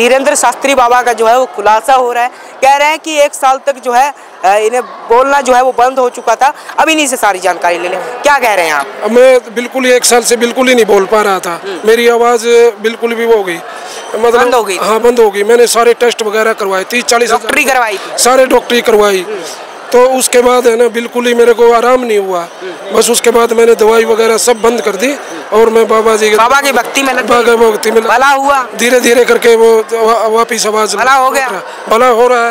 धीरेन्द्र शास्त्री बाबा का जो है वो खुलासा हो रहा है। कह रहे हैं कि 1 साल तक जो है इन्हें बोलना जो है वो बंद हो चुका था। अब इन्हीं से सारी जानकारी ले लें। क्या कह रहे हैं आप? मैं बिल्कुल ही 1 साल से बिल्कुल ही नहीं बोल पा रहा था। मेरी आवाज़ बिल्कुल भी वो हो गई, मतलब बंद हो गई। हाँ, बंद हो गई। मैंने सारे टेस्ट वगैरह करवाए, 30-40 डॉक्टरी करवाई थी, सारे डॉक्टरी करवाई। तो उसके बाद है ना बिल्कुल ही मेरे को आराम नहीं हुआ। बस उसके बाद मैंने दवाई वगैरह सब बंद कर दी और मैं बाबा की भक्ति में भला हुआ। धीरे धीरे करके वो वापिस आवाज भला हो गया, भला हो रहा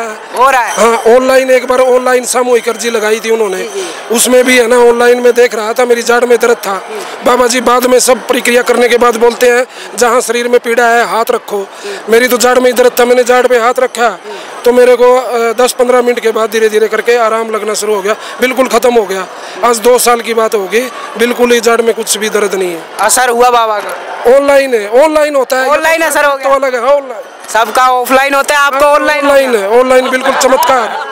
है। हाँ, ऑनलाइन एक बार ऑनलाइन सामूहिक अर्जी लगाई थी उन्होंने, उसमें भी है ना ऑनलाइन में देख रहा था, मेरी जाड़ में दर्द था। बाबा जी बाद में सब प्रक्रिया करने के बाद बोलते हैं जहाँ शरीर में पीड़ा है हाथ रखो। मेरी तो जाड़ में दर्द था, मैंने जाड़ पे हाथ रखा तो मेरे को 10-15 मिनट के बाद धीरे धीरे करके आराम लगना शुरू हो गया, बिल्कुल खत्म हो गया। आज 2 साल की बात होगी, बिल्कुल ही जड़ में कुछ भी दर्द नहीं है। असर हुआ बाबा का? ऑनलाइन है, ऑनलाइन होता है। ऑनलाइन असर हो गया तो अलग है। ऑनलाइन सबका ऑफलाइन होता है, आपको ऑनलाइन है। ऑनलाइन बिल्कुल चमत्कार,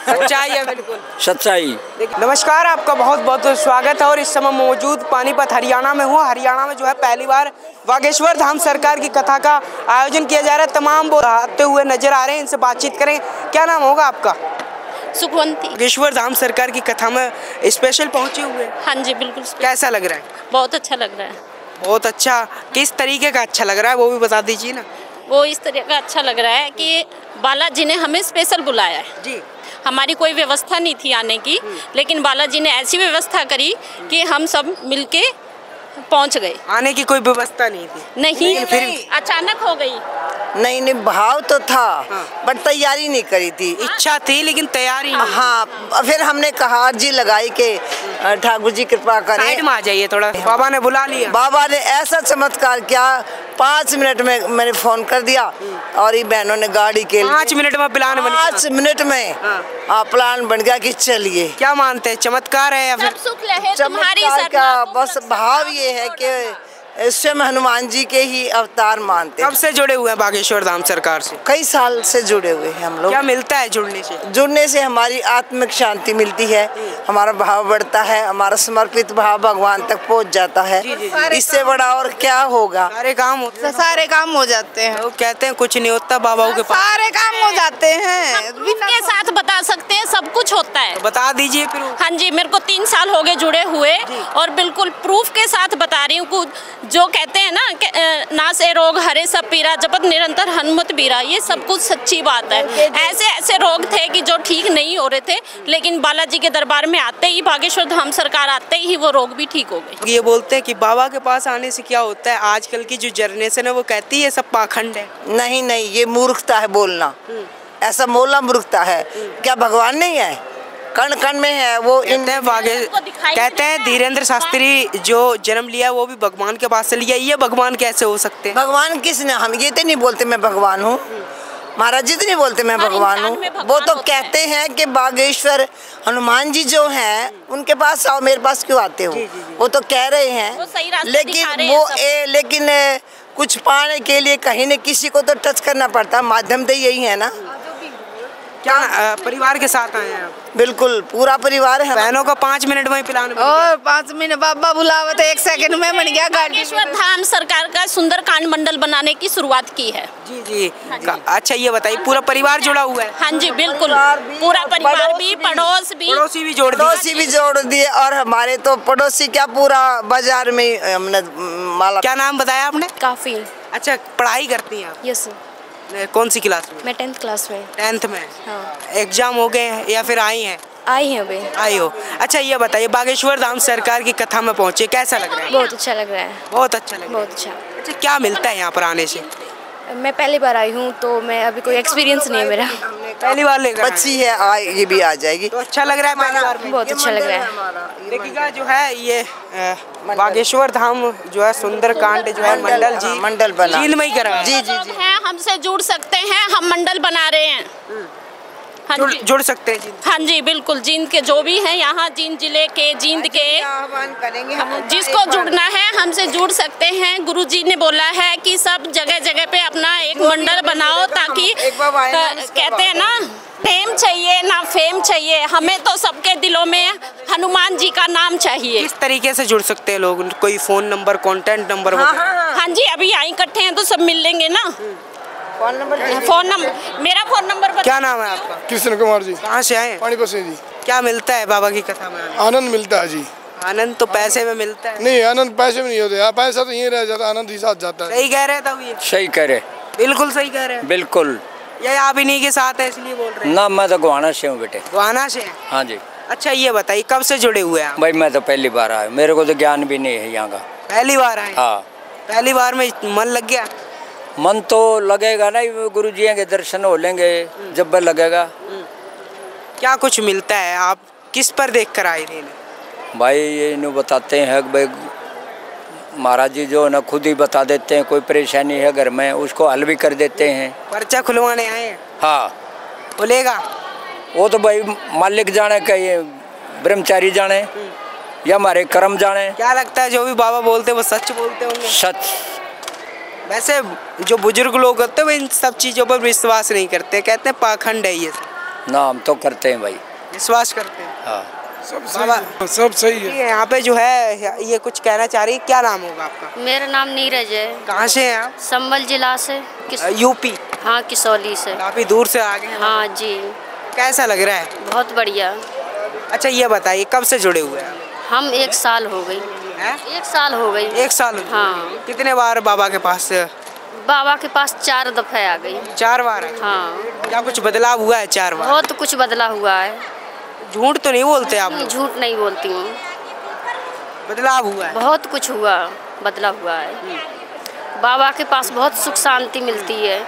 सच्चाई है, बिल्कुल सच्चाई। नमस्कार, आपका बहुत बहुत स्वागत है। और इस समय मौजूद पानीपत हरियाणा में हूँ। हरियाणा में जो है पहली बार बागेश्वर धाम सरकार की कथा का आयोजन किया जा रहा है। तमाम वो आते हुए नजर आ रहे हैं, इनसे बातचीत करें। क्या नाम होगा आपका? सुखवंती। बागेश्वर धाम सरकार की कथा में स्पेशल पहुँचे हुए? हाँ जी, बिल्कुल। कैसा लग रहा है? बहुत अच्छा लग रहा है। बहुत अच्छा। किस तरीके का अच्छा लग रहा है वो भी बता दीजिए ना। वो इस तरह का अच्छा लग रहा है कि बालाजी ने हमें स्पेशल बुलाया है जी। हमारी कोई व्यवस्था नहीं थी आने की, लेकिन बालाजी ने ऐसी व्यवस्था करी कि हम सब मिलके पहुंच गए। आने की कोई व्यवस्था नहीं थी? नहीं, फिर अचानक हो गई। नहीं, भाव तो था, बट तैयारी नहीं करी थी। इच्छा थी लेकिन तैयारी नहीं। हाँ, फिर हमने कहा अर्जी लगाई कि ठाकुर जी कृपा करें। साइड में आ जाइए थोड़ा। बाबा ने बुला लिया। बाबा ने ऐसा चमत्कार किया, 5 मिनट में मैंने फोन कर दिया और ये बहनों ने गाड़ी के 5 मिनट में प्लान बन गया। 5 मिनट में प्लान बन गया कि चलिए। क्या मानते हैं, चमत्कार है या फिर चमत्कार का? बस भाव ये है कि स्वयं हनुमान जी के ही अवतार मानते हैं। कब से जुड़े हुए हैं बागेश्वर धाम सरकार से? कई साल से जुड़े हुए हैं हम लोग। क्या मिलता है जुड़ने से? जुड़ने से हमारी आत्मिक शांति मिलती है, हमारा भाव बढ़ता है, हमारा समर्पित भाव भगवान तक पहुंच जाता है। इससे बड़ा और क्या होगा? सारे काम हो जाते हैं। वो कहते हैं कुछ नहीं होता बाबाओं के पास, सारे काम हो जाते हैं। के साथ बता सकते हैं, सब कुछ होता है। तो बता दीजिए फिर। हाँ जी, मेरे को 3 साल हो गए जुड़े हुए और बिल्कुल प्रूफ के साथ बता रही हूँ। जो कहते हैं ना कि नासे रोग हरे सब पीरा, जपत निरंतर हनुमत बीरा, ये सब कुछ सच्ची बात है। ऐसे ऐसे रोग थे कि जो ठीक नहीं हो रहे थे, लेकिन बालाजी के दरबार में आते ही, बागेश्वर धाम सरकार आते ही वो रोग भी ठीक हो गए। ये बोलते हैं कि बाबा के पास आने से क्या होता है, आजकल की जो जनरेशन है वो कहती है सब पाखंड है। नहीं नहीं, ये मूर्खता है बोलना, ऐसा बोलना मूर्खता है। क्या भगवान नहीं है? कण कण में है वो। कहते हैं धीरेन्द्र शास्त्री जो जन्म लिया वो भी भगवान के पास से लिया। ये भगवान कैसे हो सकते हैं? भगवान किसने? हम ये तो नहीं बोलते मैं भगवान हूँ, महाराज जी तो नहीं बोलते मैं भगवान हूँ। वो तो कहते हैं कि बागेश्वर हनुमान जी जो हैं उनके पास आओ, मेरे पास क्यों आते हो? वो तो कह रहे हैं, लेकिन कुछ पाने के लिए कहीं न किसी को तो टच करना पड़ता है। माध्यम तो यही है ना। क्या परिवार के साथ आए हैं आप? बिल्कुल, पूरा परिवार है। बहनों का 5 मिनट में प्लान और 5 मिनट बाबा बुलावा तो 1 सेकंड में बन गया। बागेश्वर धाम सरकार का सुंदरकांड मंडल बनाने की शुरुआत की है। जी जी। अच्छा, ये बताइए पूरा परिवार जुड़ा हुआ है? हाँ जी, बिल्कुल, पूरा परिवार भी, पड़ोसी भी जोड़ दिए। और हमारे तो पड़ोसी क्या, पूरा बाजार में हमने माला। क्या नाम बताया आपने? काफी। अच्छा, पढ़ाई करती हैं आप? यस। कौन सी क्लास में? मैं 10th क्लास में। 10th में? हाँ। एग्जाम हो गए हैं या फिर आई हैं? आई हैं अभी। आई हो। अच्छा, ये बताइए बागेश्वर धाम सरकार की कथा में पहुंचे, कैसा लग रहा है? बहुत अच्छा लग रहा है। बहुत अच्छा लग रहा है। बहुत अच्छा। अच्छा, क्या मिलता है यहाँ पर आने से? मैं पहली बार आई हूँ तो मैं अभी कोई एक्सपीरियंस नहीं है मेरा। पहली बार लेकर बच्ची है, ये भी आ जाएगी तो अच्छा लग रहा है पहली बार में? बहुत अच्छा लग रहा है। देखिएगा जो है ये बागेश्वर धाम जो है सुंदरकांड जो है मंडल बना जींद में ही करा है। जी जी जी। हमसे जुड़ सकते हैं, हम मंडल बना रहे हैं। हाँ जुड़ सकते हैं। हाँ जी, बिल्कुल। जींद के जो भी हैं यहाँ, जींद जिले के, जींद के आह्वान करेंगे। जिसको जुड़ना है हमसे जुड़ सकते हैं। गुरुजी ने बोला है कि सब जगह जगह पे अपना एक मंडल बनाओ, ताकि कहते हैं ना, फेम चाहिए ना फेम चाहिए, हमें तो सबके दिलों में हनुमान जी का नाम चाहिए। किस तरीके से जुड़ सकते हैं लोग? कोई फोन नंबर, कॉन्टेक्ट नंबर? हाँ जी, अभी यहाँ इकट्ठे हैं तो सब मिल लेंगे ना। फोन नंबर मेरा फ़ोन नंबर क्या नाम है आपका? कृष्ण कुमार जी। कहाँ से आए? पानीपत से जी। क्या मिलता है बाबा की कथा में? आनंद मिलता है जी। आनंद तो पैसे में मिलता है। नहीं, आनंद पैसे में नहीं होते यार, पैसा तो यहीं रह जाता, आनंद ही साथ जाता है। सही कह रहे थे ये? सही कह रहे, बिल्कुल सही कह रहे हैं। बिल्कुल। ये आप इन्हीं के साथ है इसलिए बोल रहे हैं? ना, मैं तो गोहाना से हूँ बेटे। गोहाना से हैं? हाँ जी। अच्छा ये बताइए कब से जुड़े हुए हैं आप? भाई मैं तो पहली बार आया, मेरे को तो ज्ञान भी नहीं है यहाँ का। पहली बार आए? हाँ। पहली बार में मन लग गया? मन तो लगेगा ना, गुरु जी के दर्शन हो लेंगे जब लगेगा। क्या कुछ मिलता है? आप किस पर देख कर आए थे? भाई ये इन्हें बताते हैं कि भाई महाराज जी जो ना खुद ही बता देते हैं, कोई परेशानी है घर में उसको हल भी कर देते हैं। पर्चा खुलवाने आए हैं? हाँ। खुलेगा? वो तो भाई मालिक जाने का, ये ब्रह्मचारी जाने या हमारे कर्म जाने। क्या लगता है जो भी बाबा बोलते हैं वो सच बोलते होंगे? सच। वैसे जो बुजुर्ग लोग होते हैं वो इन सब चीज़ों पर विश्वास नहीं करते, कहते हैं पाखंड है ये सब। ना, हम तो करते हैं भाई, विश्वास करते हैं। हाँ सब सही है। यहाँ पे जो है ये कुछ कहना चाह रही है, क्या नाम होगा आपका? मेरा नाम नीरज है। कहाँ से हैं आप? संबल जिला से। यूपी? हाँ, किसौली से। काफी दूर से आ गए हैं। हाँ जी। कैसा लग रहा है? बहुत बढ़िया। अच्छा ये बताइए कब से जुड़े हुए हैं? हम 1 साल हो गई। हैं? 1 साल हो गई। 1 साल? हाँ। कितने बार बाबा के पास? बाबा के पास 4 दफे आ गई। 4 बार? हाँ। क्या कुछ बदलाव हुआ है 4 बार? बहुत कुछ बदला हुआ है। झूठ तो नहीं बोलते आप? झूठ नहीं बोलती हूँ। बदलाव हुआ है? बहुत कुछ हुआ, बदला हुआ है। बाबा के पास बहुत सुख शांति मिलती है,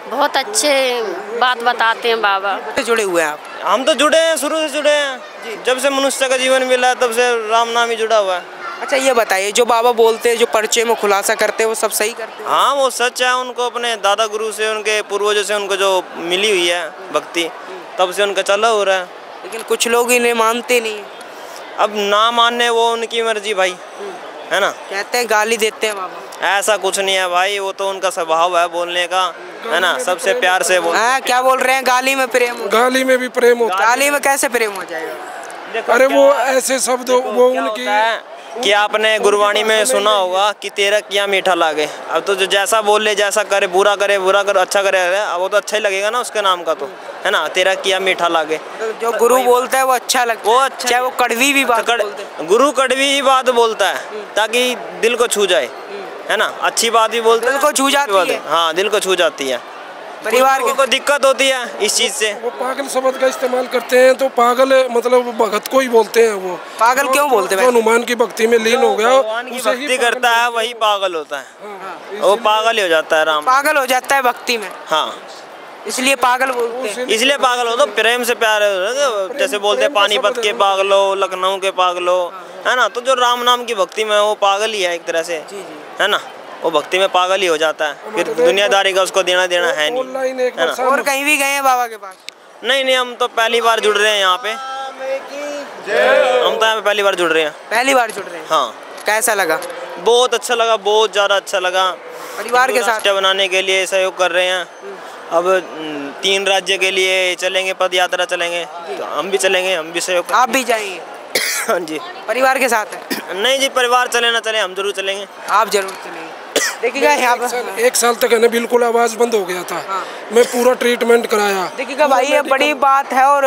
बहुत अच्छे बात बताते हैं बाबा। जुड़े हुए हैं आप? हम तो जुड़े हैं, शुरू से जुड़े हैं। जब से मनुष्य का जीवन मिला तब से राम नाम ही जुड़ा हुआ है। अच्छा ये बताइए जो बाबा बोलते हैं, जो पर्चे में खुलासा करते हैं, वो सब सही करते हैं? हाँ, वो सच है। उनको अपने दादा गुरु से, उनके पूर्वजों से उनको जो मिली हुई है भक्ति, तब से उनका चला हो रहा है। लेकिन कुछ लोग इन्हें मानते नहीं। अब ना मानने वो उनकी मर्जी भाई, है ना। कहते हैं गाली देते हैं बाबा। ऐसा कुछ नहीं है भाई, वो तो उनका स्वभाव है बोलने का, है ना। सबसे प्यार से बोल। क्या बोल रहे हैं? गाली में प्रेम? गाली में भी प्रेम होता है। गाली में कैसे प्रेम हो जाएगा? अरे वो ऐसे शब्द वो उनकी कि आपने गुरबाणी में सुना होगा कि तेरा किया मीठा लागे। अब तो जो जैसा बोल ले, जैसा करे, बुरा करे अच्छा करे, अब वो तो अच्छा ही लगेगा ना उसके नाम का, तो है ना। तेरा किया मीठा लागे, जो गुरु बोलता है वो अच्छा लगता है। वो अच्छा, चाहे वो कड़वी भी बात बोलते हैं। गुरु कड़वी ही बात बोलता है ताकि दिल को छू जाए, है ना। अच्छी बात भी बोलते दिल को छू जाती है। हाँ, दिल को छू जाती है। परिवार को दिक्कत होती है इस चीज से। वो पागल शब्द का इस्तेमाल करते हैं, तो पागल मतलब भगत को ही बोलते हैं। वो पागल क्यों बोलते हैं? हनुमान की भक्ति में लीन हो गया, भगवान की भक्ति करता है वही पागल होता है। वो पागल ही हो जाता है। राम पागल हो जाता है भक्ति में। हाँ, इसलिए पागल बोलते हैं। इसलिए पागल हो तो प्रेम से प्यार है। जैसे बोलते हैं पानीपत के पागलो, लखनऊ के पागलो, है ना। तो जो राम नाम की भक्ति में वो पागल ही है एक तरह से, है ना। वो भक्ति में पागल ही हो जाता है, फिर दुनियादारी का उसको देना है नहीं, है ना। और कहीं भी गए हैं बाबा के पास? नहीं, हम तो पहली बार जुड़ रहे हैं यहाँ पे। हम तो यहाँ पे पहली बार जुड़ रहे हैं। पहली बार जुड़ रहे हैं? हाँ। कैसा लगा? बहुत अच्छा लगा, बहुत ज़्यादा अच्छा लगा। परिवार के साथ बनाने के लिए सहयोग कर रहे हैं। अब 3 राज्य के लिए चलेंगे, पद यात्रा चलेंगे, तो हम भी चलेंगे, हम भी सहयोग। आप भी जाएंगे? हाँ जी। परिवार के साथ है? नहीं जी, परिवार चले ना चले, हम जरूर चलेंगे। आप जरूर चलेंगे। देखिएगा यहाँ पर 1 साल तक है ना बिल्कुल आवाज़ बंद हो गया था। मैं पूरा ट्रीटमेंट कराया। देखिएगा भाई ये बड़ी बात है। और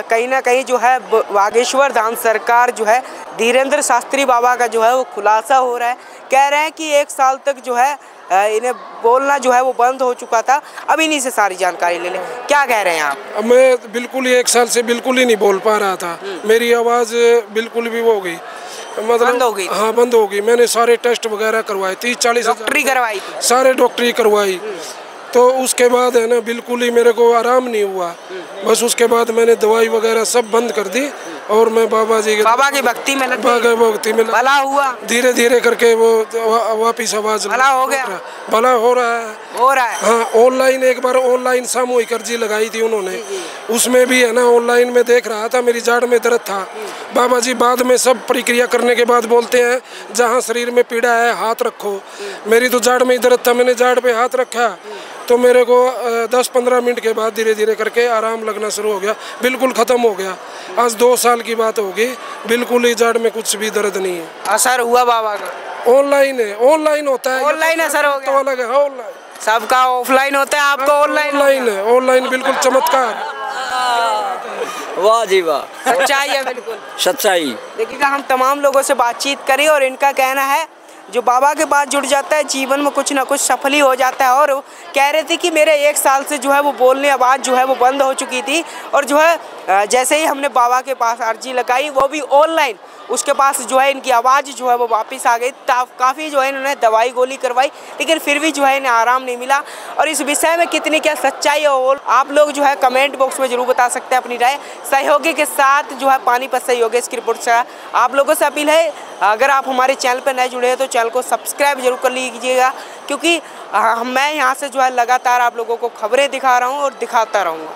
कहीं ना कहीं जो है बागेश्वर धाम सरकार जो है धीरेन्द्र शास्त्री बाबा का जो है वो खुलासा हो रहा है। कह रहे हैं कि 1 साल तक जो है इन्हें बोलना जो है वो बंद हो चुका था। अब इन्हीं से सारी जानकारी ले लें। क्या कह रहे हैं आप? मैं बिल्कुल ही 1 साल से बिल्कुल ही नहीं बोल पा रहा था। मेरी आवाज़ बिल्कुल भी वो हो गई, मतलब बंद हो गई। हाँ, बंद हो गई। मैंने सारे टेस्ट वगैरह करवाए, 30-40 डॉक्टरी करवाई थी? सारे डॉक्टरी करवाई। तो उसके बाद है ना बिल्कुल ही मेरे को आराम नहीं हुआ। बस उसके बाद मैंने दवाई वगैरह सब बंद कर दी और मैं बाबा जी के बाबा की भक्ति में लग गए। भक्ति में भला हुआ? धीरे धीरे करके वो वापिस आवाज भला हो गया? भला हो रहा है। हाँ, ऑनलाइन एक बार ऑनलाइन सामूहिक अर्जी लगाई थी उन्होंने, उसमें भी है ना ऑनलाइन में देख रहा था, मेरी जाड़ में दर्द था। बाबा जी बाद में सब प्रक्रिया करने के बाद बोलते हैं जहाँ शरीर में पीड़ा है हाथ रखो। मेरी तो जाड़ में ही दर्द था, मैंने जाड़ पे हाथ रखा तो मेरे को 10-15 मिनट के बाद धीरे धीरे करके आराम लगना शुरू हो गया, बिल्कुल ख़त्म हो गया। आज 2 साल की बात होगी, बिल्कुल ही जाड़ में कुछ भी दर्द नहीं है। असर हुआ बाबा का? ऑनलाइन है, ऑनलाइन होता है। ऑनलाइन असर हो गया तो अलग है। ऑनलाइन सबका ऑफलाइन होता है, आपका ऑनलाइन? ऑनलाइन है, ऑनलाइन बिल्कुल चमत्कार। वाह जी वाह, सच्चाई है, बिल्कुल सच्चाई। देखिएगा हम तमाम लोगों से बातचीत करी और इनका कहना है जो बाबा के पास जुड़ जाता है जीवन में कुछ ना कुछ सफल ही हो जाता है। और कह रहे थे कि मेरे 1 साल से जो है वो बोलने आवाज़ जो है वो बंद हो चुकी थी और जो है जैसे ही हमने बाबा के पास अर्जी लगाई वो भी ऑनलाइन, उसके पास जो है इनकी आवाज़ जो है वो वापस आ गई। काफ़ी जो है इन्होंने दवाई गोली करवाई लेकिन फिर भी जो है इन्हें आराम नहीं मिला। और इस विषय में कितनी क्या सच्चाई है और आप लोग जो है कमेंट बॉक्स में जरूर बता सकते हैं अपनी राय। सहयोगी के साथ जो है पानीपत से योगेश की रिपोर्ट से आप लोगों से अपील है, अगर आप हमारे चैनल पर नए जुड़े हैं तो चैनल को सब्सक्राइब जरूर कर लीजिएगा, क्योंकि मैं यहाँ से जो है लगातार आप लोगों को खबरें दिखा रहा हूँ और दिखाता रहूँगा।